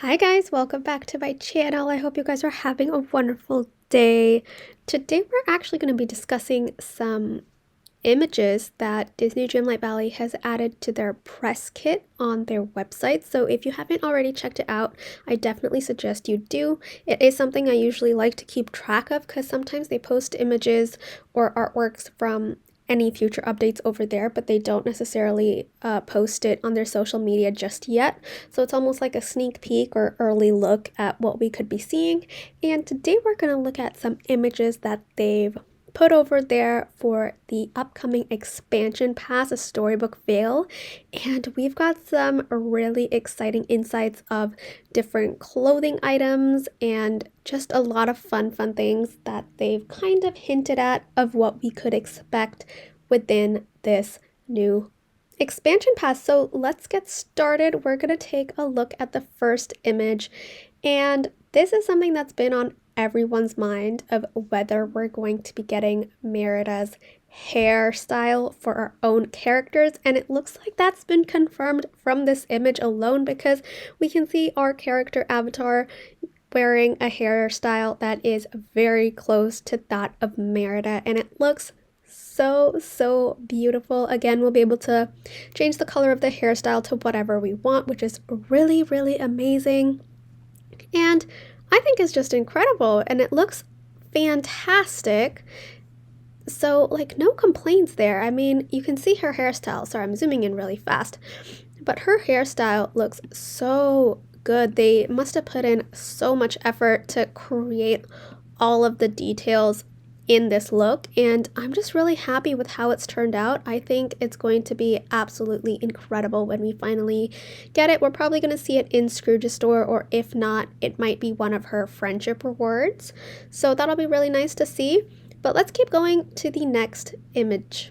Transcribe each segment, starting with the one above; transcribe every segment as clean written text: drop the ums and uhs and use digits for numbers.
Hi guys, welcome back to my channel. I hope you guys are having a wonderful day. Today we're actually going to be discussing some images that Disney Dreamlight Valley has added to their press kit on their website. So if you haven't already checked it out, I definitely suggest you do. It is something I usually like to keep track of because sometimes they post images or artworks from any future updates over there, but they don't necessarily post it on their social media just yet. So it's almost like a sneak peek or early look at what we could be seeing. And today we're going to look at some images that they've put over there for the upcoming expansion pass, a storybook veil. And we've got some really exciting insights of different clothing items and just a lot of fun things that they've kind of hinted at of what we could expect within this new expansion pass. So let's get started. We're going to take a look at the first image, and this is something that's been on everyone's mind of whether we're going to be getting Merida's hairstyle for our own characters, and it looks like that's been confirmed from this image alone because we can see our character avatar wearing a hairstyle that is very close to that of Merida, and it looks so beautiful. Again, we'll be able to change the color of the hairstyle to whatever we want, which is really amazing, and I think it's just incredible, and it looks fantastic. So, like, no complaints there. I mean, you can see her hairstyle. Sorry, I'm zooming in really fast. But her hairstyle looks so good. They must have put in so much effort to create all of the details in this look, and I'm just really happy with how it's turned out. I think it's going to be absolutely incredible when we finally get it. We're probably going to see it in Scrooge's store, or if not, it might be one of her friendship rewards. So that'll be really nice to see. But let's keep going to the next image.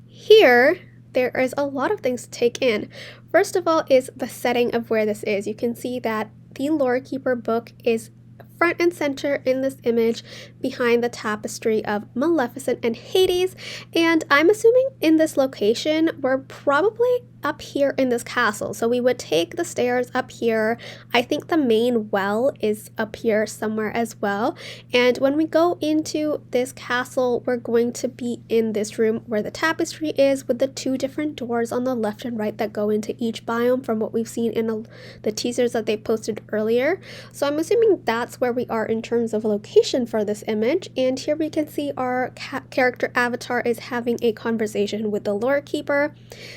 Here, there is a lot of things to take in. First of all is the setting of where this is. You can see that the Lore Keeper book is front and center in this image behind the tapestry of Maleficent and Hades, and I'm assuming in this location we're probably up here in this castle. So we would take the stairs up here. I think the main well is up here somewhere as well, and when we go into this castle we're going to be in this room where the tapestry is, with the two different doors on the left and right that go into each biome from what we've seen in the teasers that they posted earlier. So I'm assuming that's where we are in terms of location for this image, and here we can see our character avatar is having a conversation with the Lore Keeper.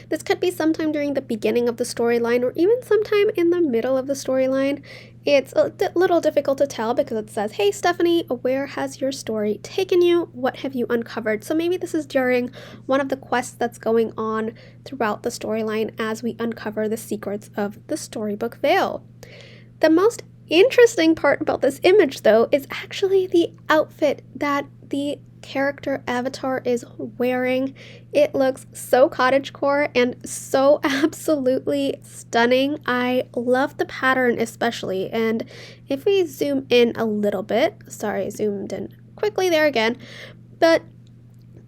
This could be sometime during the beginning of the storyline or even sometime in the middle of the storyline. It's a little difficult to tell because it says, "Hey Stephanie, where has your story taken you? What have you uncovered?" So maybe this is during one of the quests that's going on throughout the storyline as we uncover the secrets of the storybook veil. The most interesting part about this image, though, is actually the outfit that the character avatar is wearing. It looks so cottagecore and so absolutely stunning. I love the pattern especially, and if we zoom in a little bit, sorry, zoomed in quickly there again, but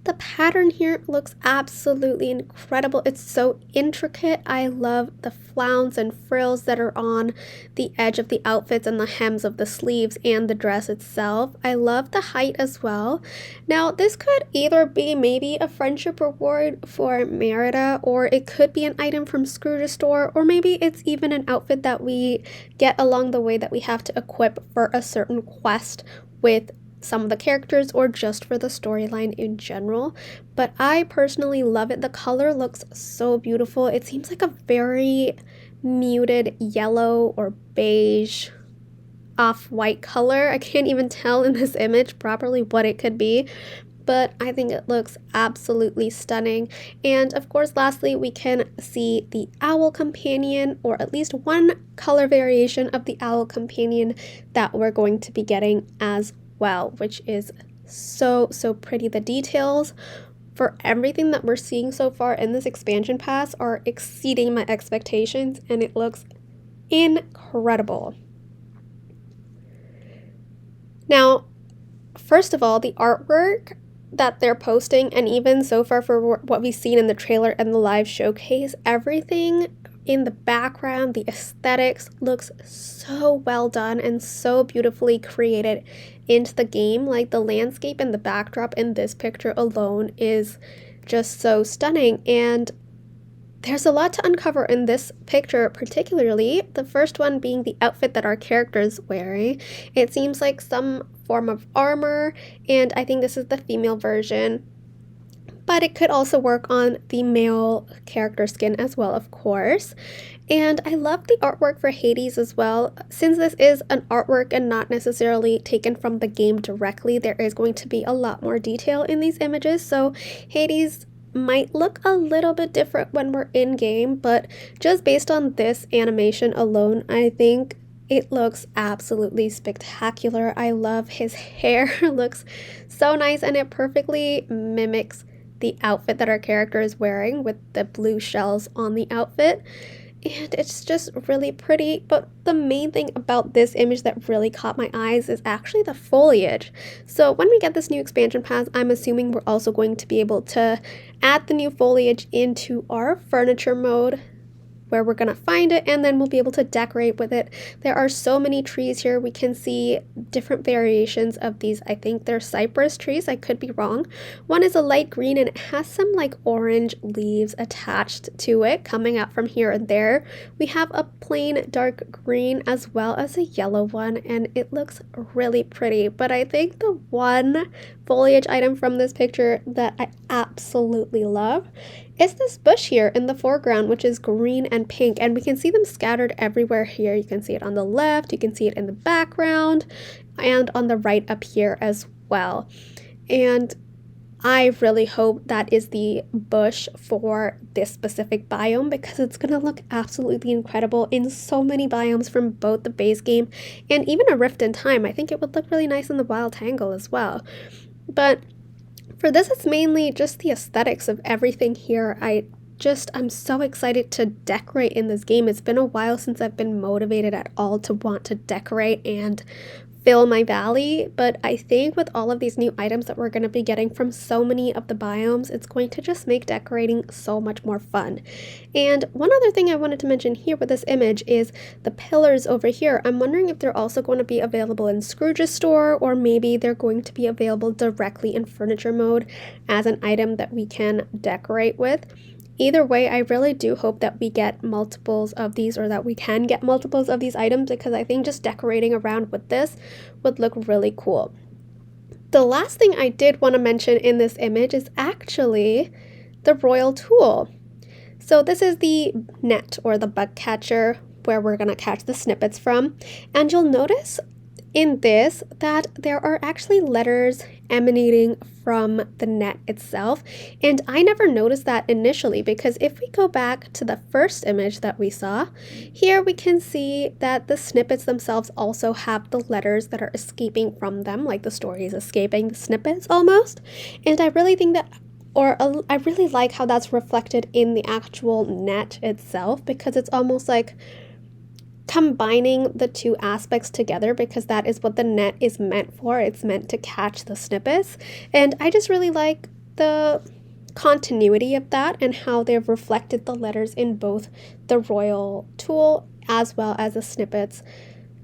the pattern here looks absolutely incredible. It's so intricate. I love the flounce and frills that are on the edge of the outfits and the hems of the sleeves and the dress itself. I love the height as well. Now, this could either be maybe a friendship reward for Merida, or it could be an item from Scrooge's store, or maybe it's even an outfit that we get along the way that we have to equip for a certain quest with some of the characters or just for the storyline in general. But I personally love it. The color looks so beautiful. It seems like a very muted yellow or beige off-white color. I can't even tell in this image properly what it could be, but I think it looks absolutely stunning. And of course, lastly, we can see the owl companion, or at least one color variation of the owl companion that we're going to be getting as well, which is so pretty. The details for everything that we're seeing so far in this expansion pass are exceeding my expectations, and it looks incredible. Now, first of all, the artwork that they're posting, and even so far for what we've seen in the trailer and the live showcase, everything in the background, the aesthetics looks so well done and so beautifully created into the game. Like the landscape and the backdrop in this picture alone is just so stunning, and there's a lot to uncover in this picture, particularly the first one being the outfit that our character is wearing. It seems like some form of armor, and I think this is the female version, but it could also work on the male character skin as well, of course. And I love the artwork for Hades as well. Since this is an artwork and not necessarily taken from the game directly, there is going to be a lot more detail in these images, so Hades might look a little bit different when we're in game, but just based on this animation alone, I think it looks absolutely spectacular. I love his hair. Looks so nice, and it perfectly mimics the outfit that our character is wearing with the blue shells on the outfit. And it's just really pretty, but the main thing about this image that really caught my eyes is actually the foliage. So when we get this new expansion pass, I'm assuming we're also going to be able to add the new foliage into our furniture mode, where we're going to find it, and then we'll be able to decorate with it. There are so many trees here. We can see different variations of these. I think they're cypress trees. I could be wrong. One is a light green, and it has some like orange leaves attached to it coming out from here and there. We have a plain dark green as well as a yellow one, and it looks really pretty. But I think the one foliage item from this picture that I absolutely love is this bush here in the foreground, which is green and pink, and we can see them scattered everywhere here. You can see it on the left, you can see it in the background, and on the right up here as well. And I really hope that is the bush for this specific biome, because it's going to look absolutely incredible in so many biomes from both the base game and even a Rift in Time. I think it would look really nice in the Wild Tangle as well. But for this, it's mainly just the aesthetics of everything here. I'm so excited to decorate in this game. It's been a while since I've been motivated at all to want to decorate and fill my valley, but I think with all of these new items that we're going to be getting from so many of the biomes, it's going to just make decorating so much more fun. And one other thing I wanted to mention here with this image is the pillars over here. I'm wondering if they're also going to be available in Scrooge's store, or maybe they're going to be available directly in furniture mode as an item that we can decorate with. Either way, I really do hope that we get multiples of these, or that we can get multiples of these items, because I think just decorating around with this would look really cool. The last thing I did want to mention in this image is actually the royal tool. So this is the net, or the bug catcher, where we're going to catch the snippets from, and you'll notice in this that there are actually letters emanating from the net itself, and I never noticed that initially, because if we go back to the first image that we saw, here we can see that the snippets themselves also have the letters that are escaping from them, like the story is escaping the snippets almost. And I really think that, I really like how that's reflected in the actual net itself, because it's almost like combining the two aspects together, because that is what the net is meant for. It's meant to catch the snippets, and I just really like the continuity of that and how they've reflected the letters in both the royal tool as well as the snippets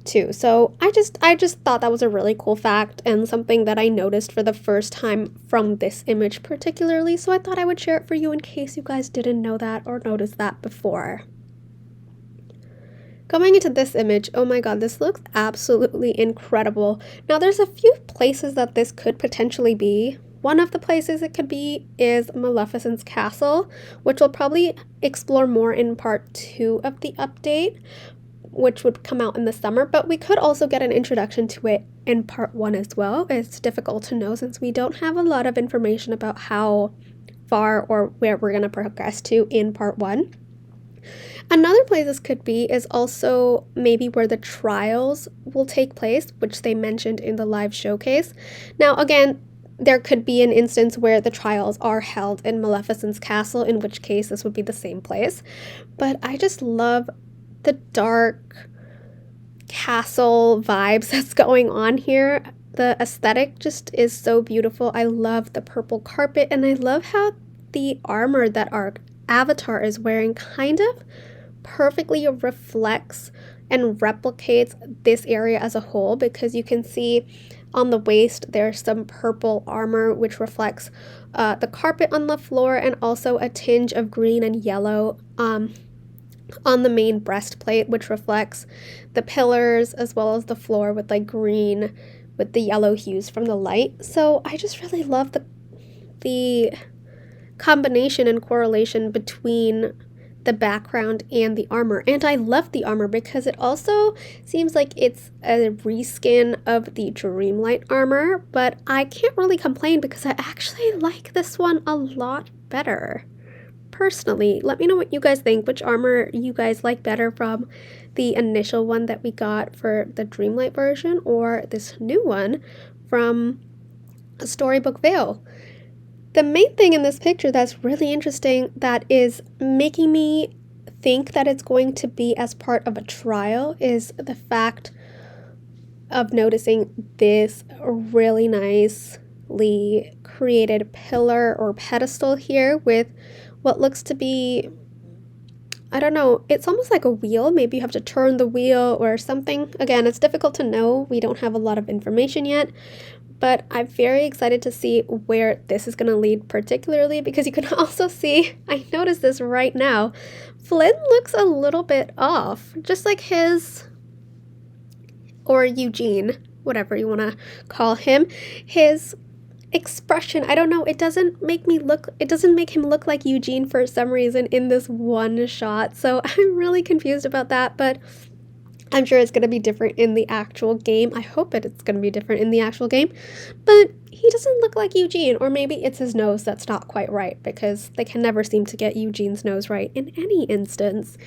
too. So I just thought that was a really cool fact, and something that I noticed for the first time from this image particularly, so I thought I would share it for you in case you guys didn't know that or noticed that before. Going into this image, oh my god, this looks absolutely incredible. Now there's a few places that this could potentially be. One of the places it could be is Maleficent's castle, which we'll probably explore more in part 2 of the update, which would come out in the summer, but we could also get an introduction to it in part 1 as well. It's difficult to know since we don't have a lot of information about how far or where we're going to progress to in part 1. Another place this could be is also maybe where the trials will take place, which they mentioned in the live showcase. Now, again, there could be an instance where the trials are held in Maleficent's castle, in which case this would be the same place. But I just love the dark castle vibes that's going on here. The aesthetic just is so beautiful. I love the purple carpet, and I love how the armor that our avatar is wearing kind of perfectly reflects and replicates this area as a whole, because you can see on the waist there's some purple armor which reflects the carpet on the floor, and also a tinge of green and yellow on the main breastplate, which reflects the pillars as well as the floor with like green with the yellow hues from the light. So I just really love the combination and correlation between the background and the armor. And I love the armor because it also seems like it's a reskin of the Dreamlight armor, but I can't really complain because I actually like this one a lot better. Personally, let me know what you guys think, which armor you guys like better from the initial one that we got for the Dreamlight version, or this new one from Storybook Vale. The main thing in this picture that's really interesting, that is making me think that it's going to be as part of a trial, is the fact of noticing this really nicely created pillar or pedestal here with what looks to be, I don't know, it's almost like a wheel. Maybe you have to turn the wheel or something. Again, it's difficult to know. We don't have a lot of information yet, but I'm very excited to see where this is going to lead, particularly because you can also see, I noticed this right now, Flynn looks a little bit off, just like his, or Eugene, whatever you want to call him, his expression. I don't know, it doesn't make him look like Eugene for some reason in this one shot. So I'm really confused about that, but I'm sure it's going to be different in the actual game. I hope it's going to be different in the actual game, but he doesn't look like Eugene, or maybe it's his nose that's not quite right, because they can never seem to get Eugene's nose right in any instance.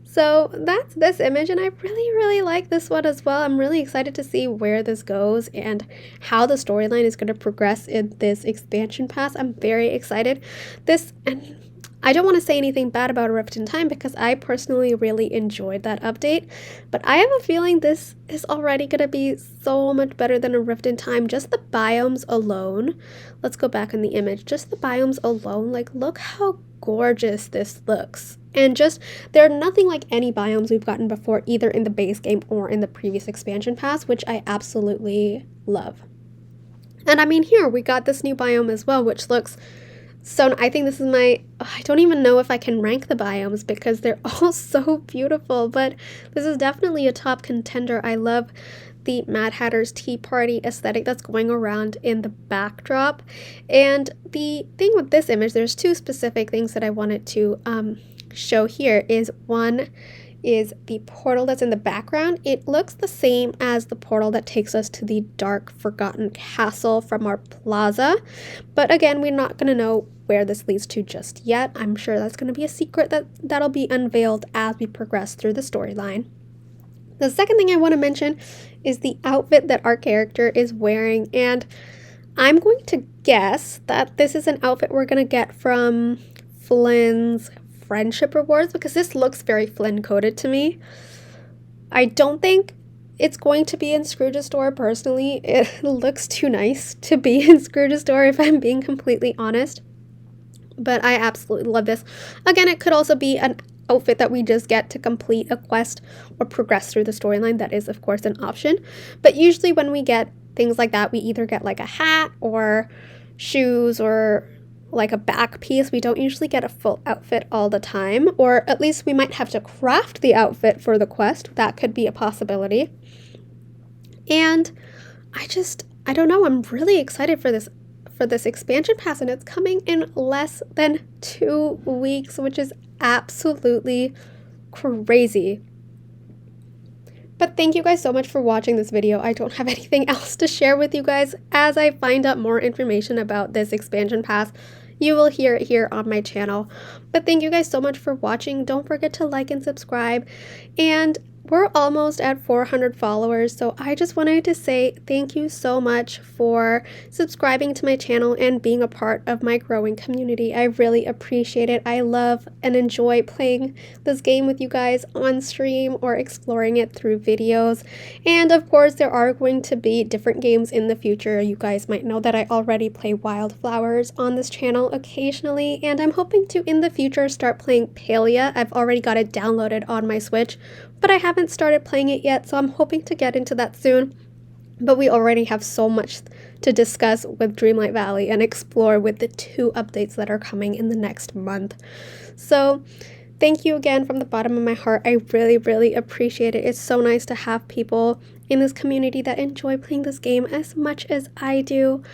So that's this image, and I really like this one as well. I'm really excited to see where this goes and how the storyline is going to progress in this expansion pass. I'm very excited. And I don't want to say anything bad about A Rift in Time because I personally really enjoyed that update, but I have a feeling this is already going to be so much better than A Rift in Time. Just the biomes alone, let's go back in the image, just the biomes alone, like look how gorgeous this looks. And just, they're nothing like any biomes we've gotten before, either in the base game or in the previous expansion pass, which I absolutely love. And I mean, here we got this new biome as well, which looks so, I think this is I don't even know if I can rank the biomes because they're all so beautiful, but this is definitely a top contender. I love the Mad Hatter's Tea Party aesthetic that's going around in the backdrop. And the thing with this image, there's two specific things that I wanted to show here. Is one is the portal that's in the background. It looks the same as the portal that takes us to the dark forgotten castle from our plaza, but again, we're not going to know where this leads to just yet. I'm sure that's going to be a secret that'll be unveiled as we progress through the storyline. The second thing I want to mention is the outfit that our character is wearing, and I'm going to guess that this is an outfit we're going to get from Flynn's friendship rewards, because this looks very Flynn coded to me. I don't think it's going to be in Scrooge's store personally. It looks too nice to be in Scrooge's store, if I'm being completely honest. But I absolutely love this. Again, it could also be an outfit that we just get to complete a quest or progress through the storyline. That is, of course, an option. But usually when we get things like that, we either get like a hat or shoes or like a back piece. We don't usually get a full outfit all the time, or at least we might have to craft the outfit for the quest. That could be a possibility. And I don't know, I'm really excited for this expansion pass, and it's coming in less than 2 weeks, which is absolutely crazy. But thank you guys so much for watching this video. I don't have anything else to share with you guys. As I find out more information about this expansion pass, you will hear it here on my channel. But thank you guys so much for watching. Don't forget to like and subscribe. And We're almost at 400 followers, so I just wanted to say thank you so much for subscribing to my channel and being a part of my growing community. I really appreciate it. I love and enjoy playing this game with you guys on stream or exploring it through videos. And of course, there are going to be different games in the future. You guys might know that I already play Wildflowers on this channel occasionally, and I'm hoping to in the future start playing Palia. I've already got it downloaded on my Switch, but I haven't started playing it yet, so I'm hoping to get into that soon. But we already have so much to discuss with Dreamlight Valley and explore with the 2 updates that are coming in the next month. So thank you again from the bottom of my heart. I really, really appreciate it. It's so nice to have people in this community that enjoy playing this game as much as I do.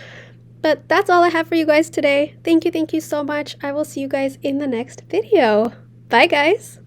But that's all I have for you guys today. Thank you so much. I will see you guys in the next video. Bye, guys!